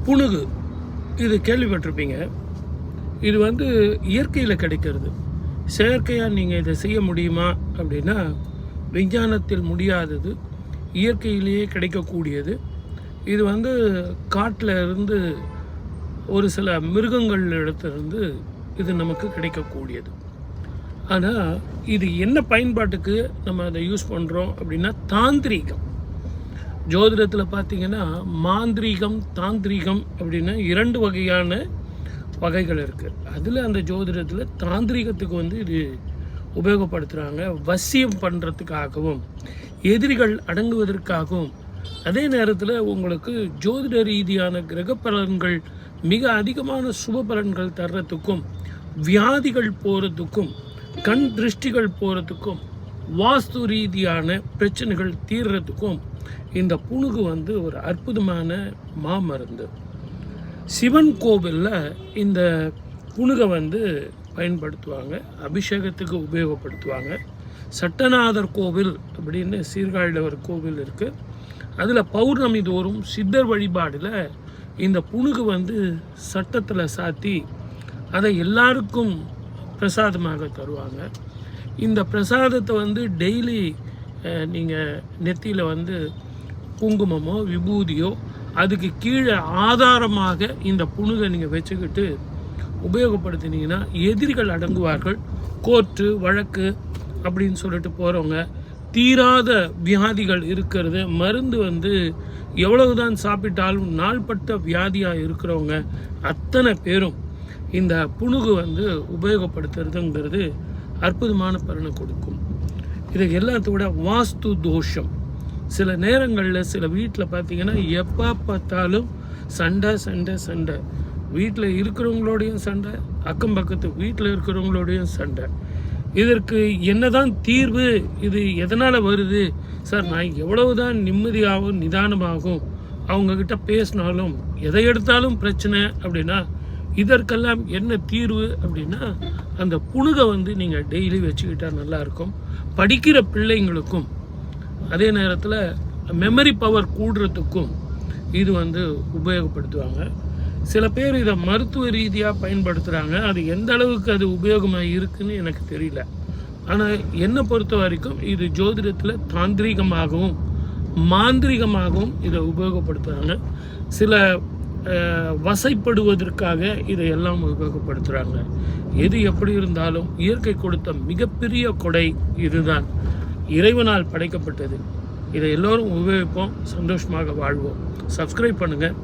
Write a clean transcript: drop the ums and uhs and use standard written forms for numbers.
புணுகு இது கேள்விப்பட்டிருப்பீங்க. இது வந்து இயற்கையில் கிடைக்கிறது. செயற்கையாக நீங்கள் இதை செய்ய முடியுமா அப்படின்னா, விஞ்ஞானத்தில் முடியாதது, இயற்கையிலேயே கிடைக்கக்கூடியது. இது வந்து காட்டில் இருந்து ஒரு சில மிருகங்கள் இடத்துலேருந்து இது நமக்கு கிடைக்கக்கூடியது. ஆனால் இது என்ன பயன்பாட்டுக்கு நம்ம அதை யூஸ் பண்ணுறோம் அப்படின்னா, தாந்திரீகம். ஜோதிடத்தில் பார்த்திங்கன்னா மாந்திரீகம், தாந்திரீகம் அப்படின்னு 2 வகையான வகைகள் இருக்குது. அதில் அந்த ஜோதிடத்தில் தாந்திரீகத்துக்கு வந்து இது உபயோகப்படுத்துகிறாங்க. வசியம் பண்ணுறதுக்காகவும், எதிரிகள் அடங்குவதற்காகவும், அதே நேரத்தில் உங்களுக்கு ஜோதிட ரீதியான கிரக பலன்கள் மிக அதிகமான சுப பலன்கள் தர்றதுக்கும், வியாதிகள் போகிறதுக்கும், கண் திருஷ்டிகள் போகிறதுக்கும், வாஸ்து ரீதியான பிரச்சனைகள் தீர்றதுக்கும் இந்த புணுகு வந்து ஒரு அற்புதமான மாமருந்து. சிவன் கோவிலில் இந்த புணுகை வந்து பயன்படுத்துவாங்க, அபிஷேகத்துக்கு உபயோகப்படுத்துவாங்க. சட்டநாதர் கோவில் அப்படின்னு சீர்காழியில் ஒரு கோவில் இருக்குது. அதில் பௌர்ணமி தோறும் சித்தர் வழிபாடில் இந்த புணுகு வந்து சட்டத்தில் சாத்தி அதை எல்லாருக்கும் பிரசாதமாக தருவாங்க. இந்த பிரசாதத்தை வந்து டெய்லி நீங்கள் நெத்தியில் வந்து குங்குமமோ விபூதியோ அதுக்கு கீழே ஆதாரமாக இந்த புணுகை நீங்கள் வச்சுக்கிட்டு உபயோகப்படுத்தினீங்கன்னா எதிரிகள் அடங்குவார்கள். கோர்ட்டு வழக்கு அப்படின்னு சொல்லிட்டு போகிறவங்க, தீராத வியாதிகள் இருக்கிறது, மருந்து வந்து எவ்வளவுதான் சாப்பிட்டாலும் நாள்பட்ட வியாதியாக இருக்கிறவங்க அத்தனை பேரும் இந்த புணுகு வந்து உபயோகப்படுத்துறதுங்கிறது அற்புதமான பலனை கொடுக்கும். இதை எல்லாத்தோட வாஸ்து தோஷம். சில நேரங்களில் சில வீட்டில் பார்த்திங்கன்னா எப்போ பார்த்தாலும் சண்டை சண்டை சண்டை, வீட்டில் இருக்கிறவங்களோடையும் சண்டை, அக்கம் பக்கத்து வீட்டில் இருக்கிறவங்களோடையும் சண்டை. இதற்கு என்னதான் தீர்வு? இது எதனால் வருது சார்? நான் எவ்வளவு தான் நிம்மதியாகவும் நிதானமாகவும் அவங்கக்கிட்ட பேசினாலும் எதை எடுத்தாலும் பிரச்சனை அப்படின்னா, இதற்கெல்லாம் என்ன தீர்வு அப்படின்னா, அந்த புணுகை வந்து நீங்கள் டெய்லி வச்சுக்கிட்டால் நல்லாயிருக்கும். படிக்கிற பிள்ளைங்களுக்கும் அதே நேரத்தில் மெமரி பவர் கூடுறதுக்கும் இது வந்து உபயோகப்படுத்துவாங்க. சில பேர் இதை மருத்துவ ரீதியாக பயன்படுத்துகிறாங்க. அது எந்த அளவுக்கு அது உபயோகமாக இருக்குதுன்னு எனக்கு தெரியல. ஆனால் என்னை பொறுத்த வரைக்கும் இது ஜோதிடத்தில் தாந்திரீகமாகவும் மாந்திரிகமாகவும் இதை உபயோகப்படுத்துகிறாங்க. சில வசைப்படுவதற்காக இதையெல்லாம் உபயோகப்படுத்துகிறாங்க. எது எப்படி இருந்தாலும் இயற்கை கொடுத்த மிகப்பெரிய கொடை இதுதான். இறைவனால் படைக்கப்பட்டது. இதை எல்லோரும் உபயோகிப்போம், சந்தோஷமாக வாழ்வோம். சப்ஸ்கிரைப் பண்ணுங்கள்.